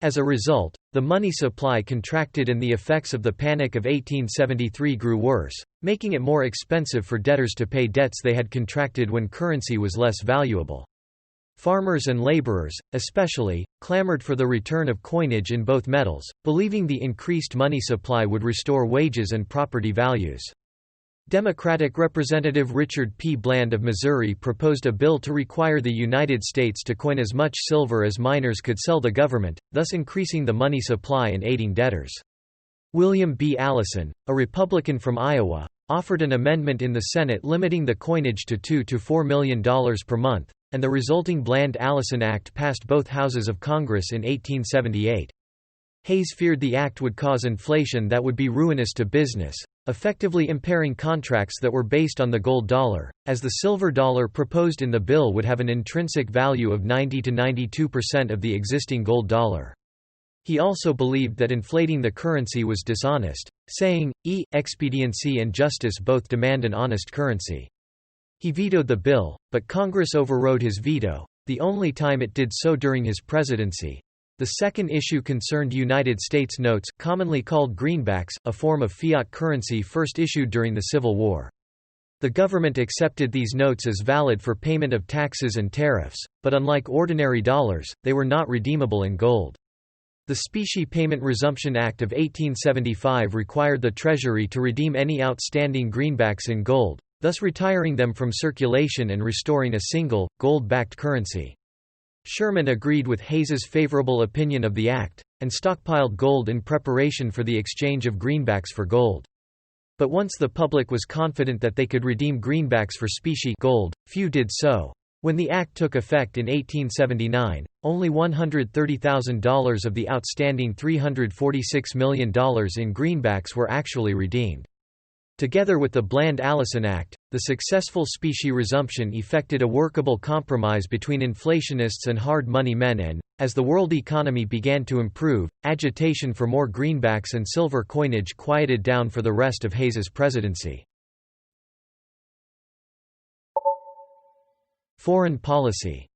As a result, the money supply contracted and the effects of the Panic of 1873 grew worse, making it more expensive for debtors to pay debts they had contracted when currency was less valuable. Farmers and laborers, especially, clamored for the return of coinage in both metals, believing the increased money supply would restore wages and property values. Democratic Representative Richard P. Bland of Missouri proposed a bill to require the United States to coin as much silver as miners could sell the government, thus increasing the money supply and aiding debtors. William B. Allison, a Republican from Iowa, offered an amendment in the Senate limiting the coinage to $2 to $4 million per month, and the resulting Bland-Allison Act passed both houses of Congress in 1878. Hayes feared the act would cause inflation that would be ruinous to business, effectively impairing contracts that were based on the gold dollar, as the silver dollar proposed in the bill would have an intrinsic value of 90 to 92% of the existing gold dollar. He also believed that inflating the currency was dishonest, saying, expediency and justice both demand an honest currency. He vetoed the bill, but Congress overrode his veto, the only time it did so during his presidency. The second issue concerned United States notes, commonly called greenbacks, a form of fiat currency first issued during the Civil War. The government accepted these notes as valid for payment of taxes and tariffs, but unlike ordinary dollars, they were not redeemable in gold. The Specie Payment Resumption Act of 1875 required the Treasury to redeem any outstanding greenbacks in gold, thus retiring them from circulation and restoring a single, gold-backed currency. Sherman agreed with Hayes's favorable opinion of the act, and stockpiled gold in preparation for the exchange of greenbacks for gold. But once the public was confident that they could redeem greenbacks for specie gold, few did so. When the act took effect in 1879, only $130,000 of the outstanding $346 million in greenbacks were actually redeemed. Together with the Bland-Allison Act, the successful specie resumption effected a workable compromise between inflationists and hard money men and, as the world economy began to improve, agitation for more greenbacks and silver coinage quieted down for the rest of Hayes's presidency. Foreign policy.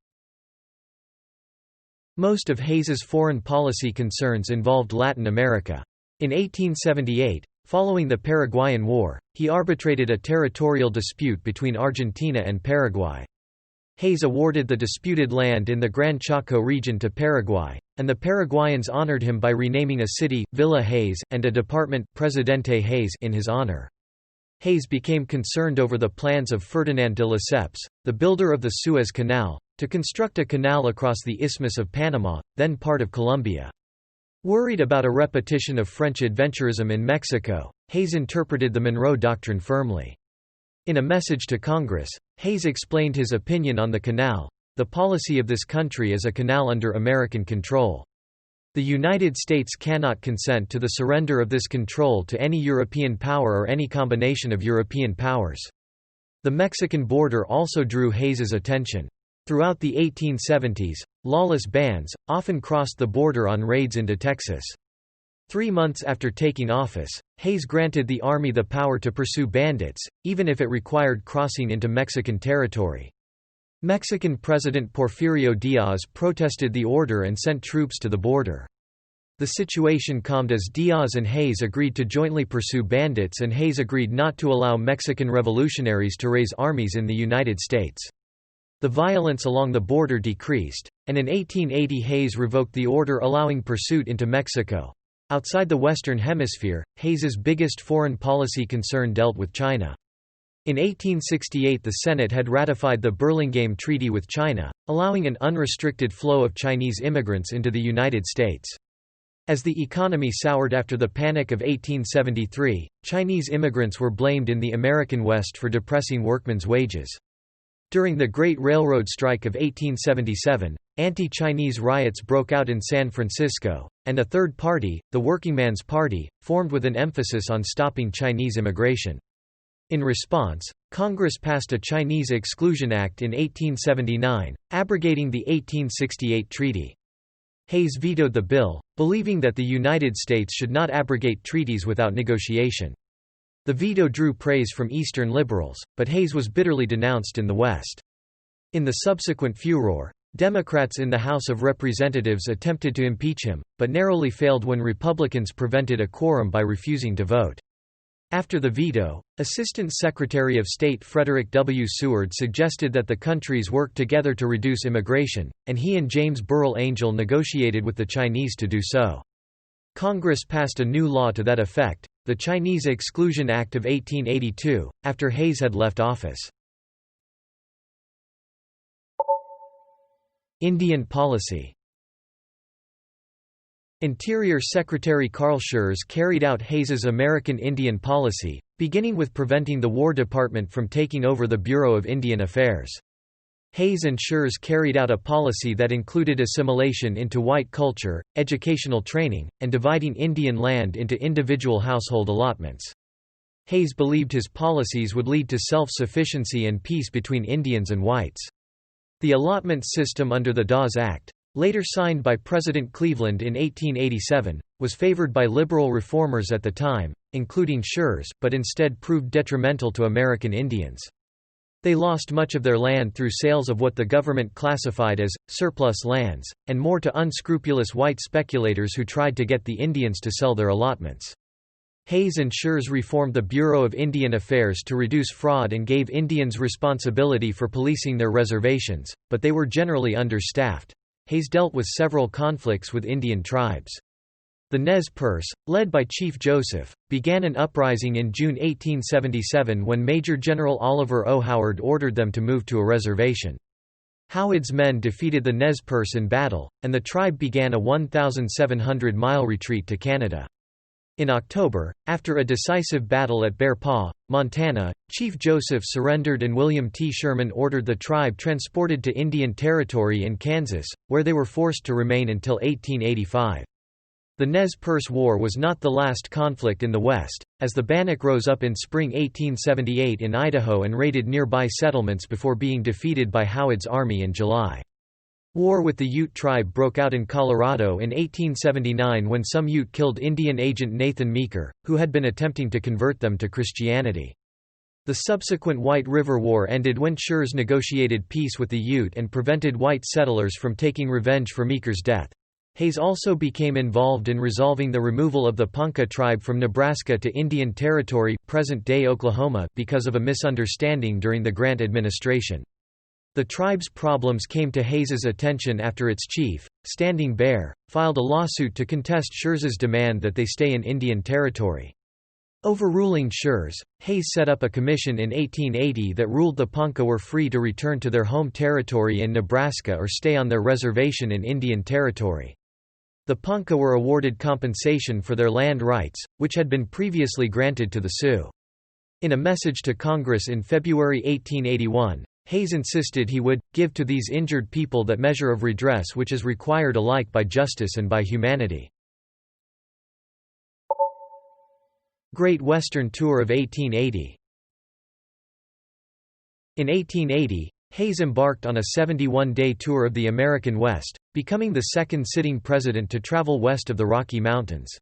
Most of Hayes's foreign policy concerns involved Latin America. In 1878, following the Paraguayan War, he arbitrated a territorial dispute between Argentina and Paraguay. Hayes awarded the disputed land in the Gran Chaco region to Paraguay, and the Paraguayans honored him by renaming a city, Villa Hayes, and a department, Presidente Hayes, in his honor. Hayes became concerned over the plans of Ferdinand de Lesseps, the builder of the Suez Canal, to construct a canal across the Isthmus of Panama, then part of Colombia. Worried about a repetition of French adventurism in Mexico, Hayes interpreted the Monroe Doctrine firmly. In a message to Congress, Hayes explained his opinion on the canal: "The policy of this country is a canal under American control. The United States cannot consent to the surrender of this control to any European power or any combination of European powers." The Mexican border also drew Hayes's attention. Throughout the 1870s, lawless bands often crossed the border on raids into Texas. 3 months after taking office, Hayes granted the Army the power to pursue bandits, even if it required crossing into Mexican territory. Mexican President Porfirio Díaz protested the order and sent troops to the border. The situation calmed as Díaz and Hayes agreed to jointly pursue bandits, and Hayes agreed not to allow Mexican revolutionaries to raise armies in the United States. The violence along the border decreased, and in 1880 Hayes revoked the order allowing pursuit into Mexico. Outside the Western Hemisphere, Hayes's biggest foreign policy concern dealt with China. In 1868 the Senate had ratified the Burlingame Treaty with China, allowing an unrestricted flow of Chinese immigrants into the United States. As the economy soured after the Panic of 1873, Chinese immigrants were blamed in the American West for depressing workmen's wages. During the Great Railroad Strike of 1877, anti-Chinese riots broke out in San Francisco, and a third party, the Workingman's Party, formed with an emphasis on stopping Chinese immigration. In response, Congress passed a Chinese Exclusion Act in 1879, abrogating the 1868 treaty. Hayes vetoed the bill, believing that the United States should not abrogate treaties without negotiation. The veto drew praise from Eastern liberals, but Hayes was bitterly denounced in the West. In the subsequent furor, Democrats in the House of Representatives attempted to impeach him, but narrowly failed when Republicans prevented a quorum by refusing to vote. After the veto, Assistant Secretary of State Frederick W. Seward suggested that the countries work together to reduce immigration, and he and James Burrell Angel negotiated with the Chinese to do so. Congress passed a new law to that effect, the Chinese Exclusion Act of 1882, after Hayes had left office. Indian policy. Interior Secretary Carl Schurz carried out Hayes's American Indian policy, beginning with preventing the War Department from taking over the Bureau of Indian Affairs. Hayes and Schurz carried out a policy that included assimilation into white culture, educational training, and dividing Indian land into individual household allotments. Hayes believed his policies would lead to self-sufficiency and peace between Indians and whites. The allotment system under the Dawes Act, later signed by President Cleveland in 1887, was favored by liberal reformers at the time, including Schurz, but instead proved detrimental to American Indians. They lost much of their land through sales of what the government classified as surplus lands, and more to unscrupulous white speculators who tried to get the Indians to sell their allotments. Hayes and Schurz reformed the Bureau of Indian Affairs to reduce fraud and gave Indians responsibility for policing their reservations, but they were generally understaffed. Hayes dealt with several conflicts with Indian tribes. The Nez Perce, led by Chief Joseph, began an uprising in June 1877 when Major General Oliver O. Howard ordered them to move to a reservation. Howard's men defeated the Nez Perce in battle, and the tribe began a 1,700-mile retreat to Canada. In October, after a decisive battle at Bear Paw, Montana, Chief Joseph surrendered and William T. Sherman ordered the tribe transported to Indian Territory in Kansas, where they were forced to remain until 1885. The Nez Perce War was not the last conflict in the West, as the Bannock rose up in spring 1878 in Idaho and raided nearby settlements before being defeated by Howard's army in July. War with the Ute tribe broke out in Colorado in 1879 when some Ute killed Indian agent Nathan Meeker, who had been attempting to convert them to Christianity. The subsequent White River War ended when Schurz negotiated peace with the Ute and prevented white settlers from taking revenge for Meeker's death. Hayes also became involved in resolving the removal of the Ponca tribe from Nebraska to Indian Territory, present-day Oklahoma, because of a misunderstanding during the Grant administration. The tribe's problems came to Hayes's attention after its chief, Standing Bear, filed a lawsuit to contest Schurz's demand that they stay in Indian Territory. Overruling Schurz, Hayes set up a commission in 1880 that ruled the Ponca were free to return to their home territory in Nebraska or stay on their reservation in Indian Territory. The Ponca were awarded compensation for their land rights, which had been previously granted to the Sioux. In a message to Congress in February 1881, Hayes insisted he would give to these injured people that measure of redress which is required alike by justice and by humanity. Great Western Tour of 1880. In 1880, Hayes embarked on a 71-day tour of the American West, becoming the second sitting president to travel west of the Rocky Mountains.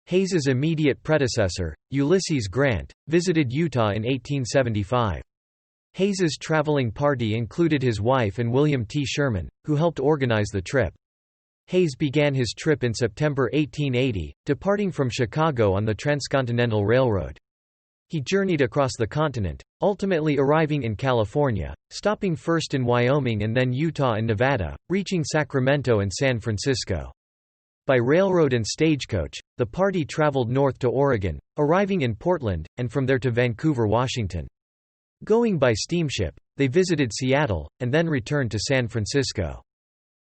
Hayes's immediate predecessor, Ulysses Grant, visited Utah in 1875. Hayes's traveling party included his wife and William T. Sherman, who helped organize the trip. Hayes began his trip in September 1880, departing from Chicago on the Transcontinental Railroad. He journeyed across the continent, ultimately arriving in California, stopping first in Wyoming and then Utah and Nevada, reaching Sacramento and San Francisco. By railroad and stagecoach, the party traveled north to Oregon, arriving in Portland, and from there to Vancouver, Washington. Going by steamship, they visited Seattle, and then returned to San Francisco.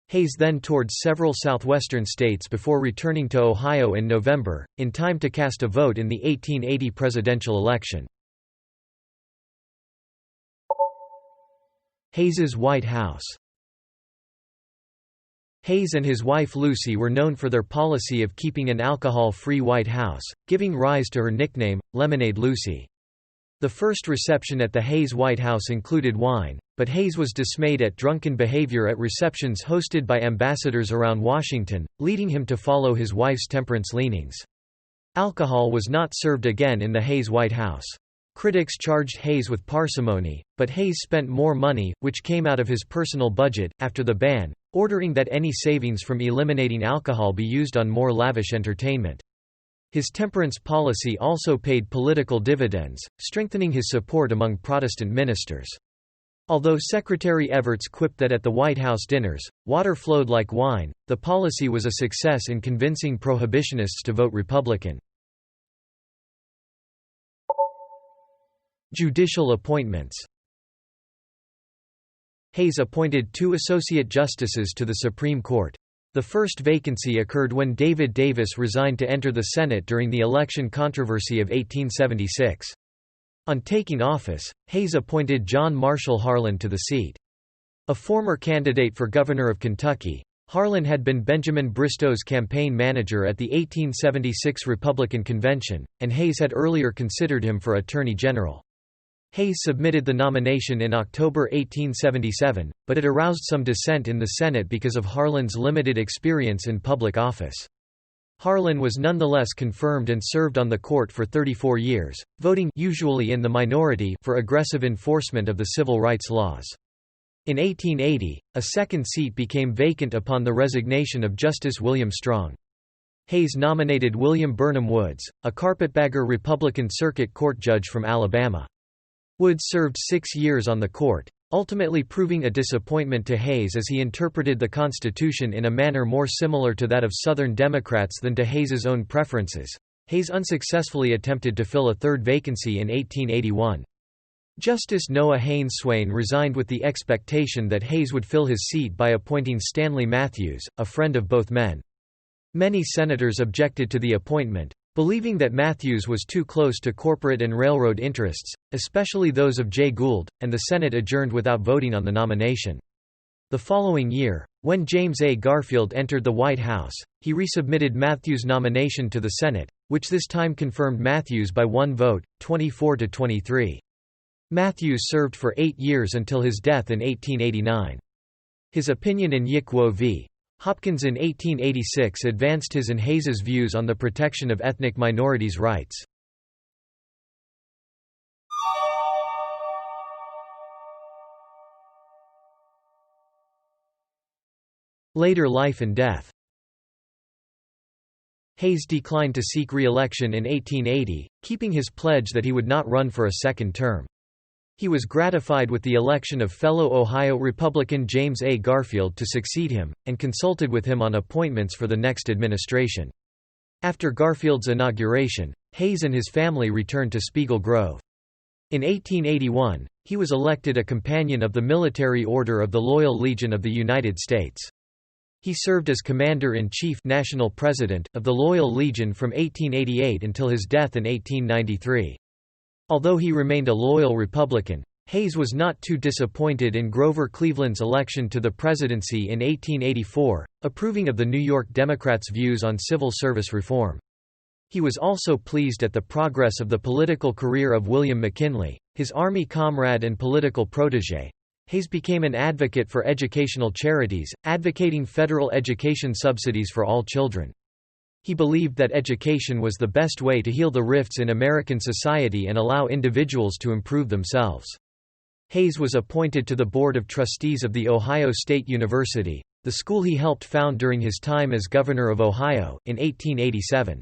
Hayes then toured several southwestern states before returning to Ohio in November, in time to cast a vote in the 1880 presidential election. Hayes's White House. Hayes and his wife Lucy were known for their policy of keeping an alcohol-free White House, giving rise to her nickname, Lemonade Lucy. The first reception at the Hayes White House included wine, but Hayes was dismayed at drunken behavior at receptions hosted by ambassadors around Washington, leading him to follow his wife's temperance leanings. Alcohol was not served again in the Hayes White House. Critics charged Hayes with parsimony, but Hayes spent more money, which came out of his personal budget, after the ban, ordering that any savings from eliminating alcohol be used on more lavish entertainment. His temperance policy also paid political dividends, strengthening his support among Protestant ministers. Although Secretary Evarts quipped that at the White House dinners, water flowed like wine, the policy was a success in convincing prohibitionists to vote Republican. Judicial appointments. Hayes appointed 2 associate justices to the Supreme Court. The first vacancy occurred when David Davis resigned to enter the Senate during the election controversy of 1876. On taking office, Hayes appointed John Marshall Harlan to the seat. A former candidate for governor of Kentucky, Harlan had been Benjamin Bristow's campaign manager at the 1876 Republican Convention, and Hayes had earlier considered him for Attorney General. Hayes submitted the nomination in October 1877, but it aroused some dissent in the Senate because of Harlan's limited experience in public office. Harlan was nonetheless confirmed and served on the court for 34 years, voting usually in the minority for aggressive enforcement of the civil rights laws. In 1880, a second seat became vacant upon the resignation of Justice William Strong. Hayes nominated William Burnham Woods, a carpetbagger Republican Circuit Court judge from Alabama. Woods served 6 years on the court, ultimately proving a disappointment to Hayes as he interpreted the Constitution in a manner more similar to that of Southern Democrats than to Hayes's own preferences. Hayes unsuccessfully attempted to fill a third vacancy in 1881. Justice Noah Haynes Swain resigned with the expectation that Hayes would fill his seat by appointing Stanley Matthews, a friend of both men. Many senators objected to the appointment, believing that Matthews was too close to corporate and railroad interests, especially those of Jay Gould, and the Senate adjourned without voting on the nomination. The following year, when James A. Garfield entered the White House, he resubmitted Matthews' nomination to the Senate, which this time confirmed Matthews by 1 vote, 24-23. Matthews served for 8 years until his death in 1889. His opinion in Yickwo v. Hopkins in 1886 advanced his and Hayes's views on the protection of ethnic minorities' rights. Later life and death. Hayes declined to seek re-election in 1880, keeping his pledge that he would not run for a second term. He was gratified with the election of fellow Ohio Republican James A. Garfield to succeed him, and consulted with him on appointments for the next administration. After Garfield's inauguration, Hayes and his family returned to Spiegel Grove. In 1881, he was elected a companion of the Military Order of the Loyal Legion of the United States. He served as Commander-in-Chief National President of the Loyal Legion from 1888 until his death in 1893. Although he remained a loyal Republican, Hayes was not too disappointed in Grover Cleveland's election to the presidency in 1884, approving of the New York Democrats' views on civil service reform. He was also pleased at the progress of the political career of William McKinley, his Army comrade and political protégé. Hayes became an advocate for educational charities, advocating federal education subsidies for all children. He believed that education was the best way to heal the rifts in American society and allow individuals to improve themselves. Hayes was appointed to the Board of Trustees of The Ohio State University, the school he helped found during his time as Governor of Ohio, in 1887.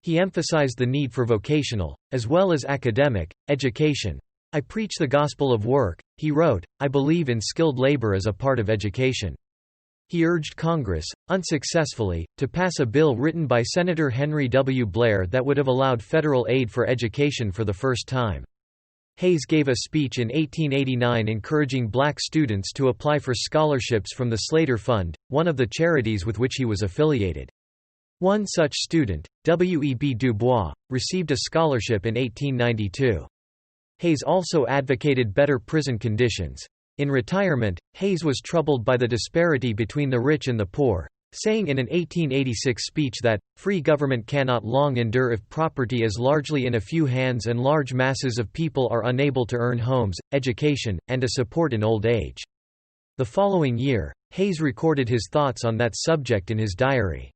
He emphasized the need for vocational, as well as academic, education. "I preach the gospel of work," he wrote. "I believe in skilled labor as a part of education." He urged Congress, unsuccessfully, to pass a bill written by Senator Henry W. Blair that would have allowed federal aid for education for the first time. Hayes gave a speech in 1889 encouraging black students to apply for scholarships from the Slater Fund, one of the charities with which he was affiliated. One such student, W.E.B. Du Bois, received a scholarship in 1892. Hayes also advocated better prison conditions. In retirement, Hayes was troubled by the disparity between the rich and the poor. saying in an 1886 speech that, "Free government cannot long endure if property is largely in a few hands and large masses of people are unable to earn homes, education, and a support in old age." The following year, Hayes recorded his thoughts on that subject in his diary.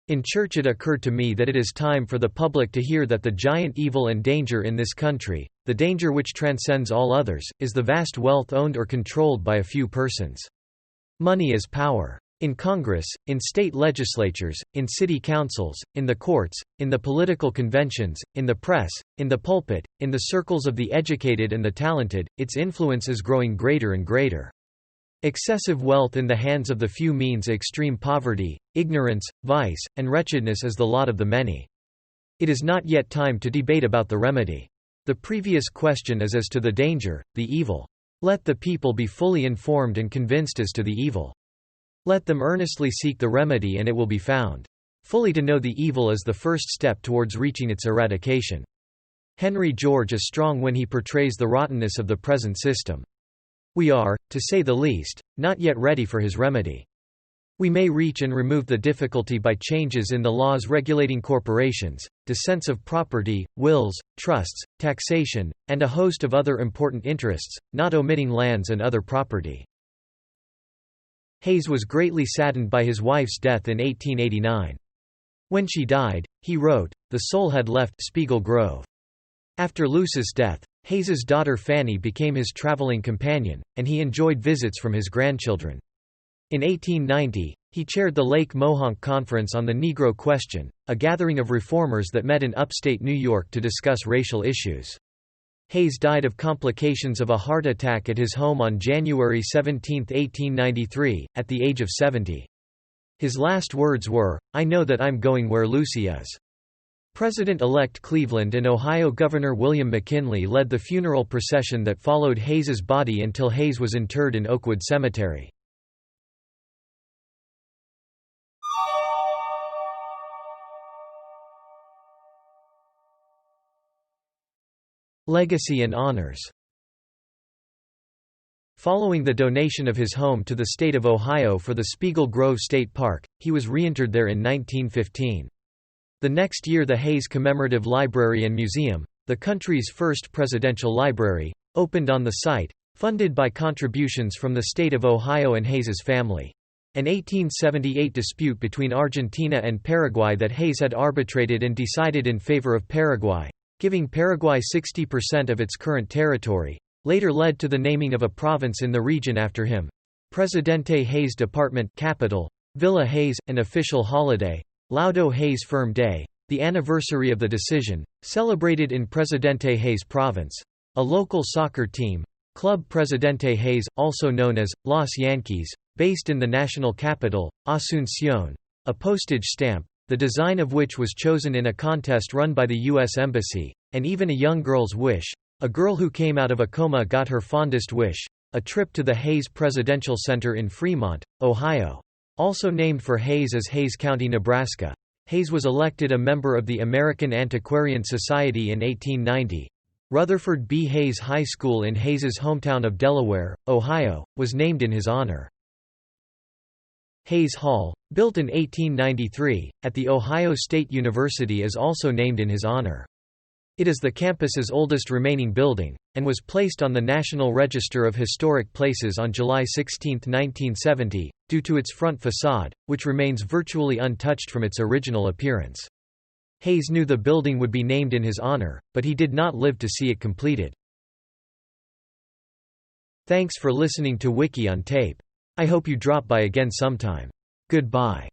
In church it occurred to me that it is time for the public to hear that the giant evil and danger in this country, the danger which transcends all others, is the vast wealth owned or controlled by a few persons. Money is power. In Congress, in state legislatures, in city councils, in the courts, in the political conventions, in the press, in the pulpit, in the circles of the educated and the talented, its influence is growing greater and greater. Excessive wealth in the hands of the few means extreme poverty, ignorance, vice, and wretchedness is the lot of the many. It is not yet time to debate about the remedy. The previous question is as to the danger, the evil. Let the people be fully informed and convinced as to the evil. Let them earnestly seek the remedy and it will be found. Fully to know the evil is the first step towards reaching its eradication. Henry George is strong when he portrays the rottenness of the present system. We are, to say the least, not yet ready for his remedy. We may reach and remove the difficulty by changes in the laws regulating corporations, descents of property, wills, trusts, taxation, and a host of other important interests, not omitting lands and other property. Hayes was greatly saddened by his wife's death in 1889. When she died, he wrote, "The soul had left Spiegel Grove." After Luce's death, Hayes's daughter Fanny became his traveling companion, and he enjoyed visits from his grandchildren. In 1890, he chaired the Lake Mohonk Conference on the Negro Question, a gathering of reformers that met in upstate New York to discuss racial issues. Hayes died of complications of a heart attack at his home on January 17, 1893, at the age of 70. His last words were, "I know that I'm going where Lucy is." President-elect Cleveland and Ohio Governor William McKinley led the funeral procession that followed Hayes's body until Hayes was interred in Oakwood Cemetery. Legacy and honors. Following the donation of his home to the state of Ohio for the Spiegel Grove State Park, he was reinterred there in 1915. The next year the Hayes Commemorative Library and Museum, the country's first presidential library, opened on the site, funded by contributions from the state of Ohio and Hayes's family. An 1878 dispute between Argentina and Paraguay that Hayes had arbitrated and decided in favor of Paraguay, giving Paraguay 60% of its current territory, later led to the naming of a province in the region after him. Presidente Hayes Department capital, Villa Hayes, an official holiday, Laudo Hayes Firm Day, the anniversary of the decision, celebrated in Presidente Hayes Province. A local soccer team, Club Presidente Hayes, also known as Los Yankees, based in the national capital, Asunción. A postage stamp, the design of which was chosen in a contest run by the U.S. Embassy, and even a young girl's wish. A girl who came out of a coma got her fondest wish, a trip to the Hayes Presidential Center in Fremont, Ohio. Also named for Hayes as Hayes County, Nebraska. Hayes was elected a member of the American Antiquarian Society in 1890. Rutherford B. Hayes High School in Hayes's hometown of Delaware, Ohio, was named in his honor. Hayes Hall, built in 1893, at The Ohio State University is also named in his honor. It is the campus's oldest remaining building, and was placed on the National Register of Historic Places on July 16, 1970, due to its front facade, which remains virtually untouched from its original appearance. Hayes knew the building would be named in his honor, but he did not live to see it completed. Thanks for listening to Wiki-On-Tape. I hope you drop by again sometime. Goodbye.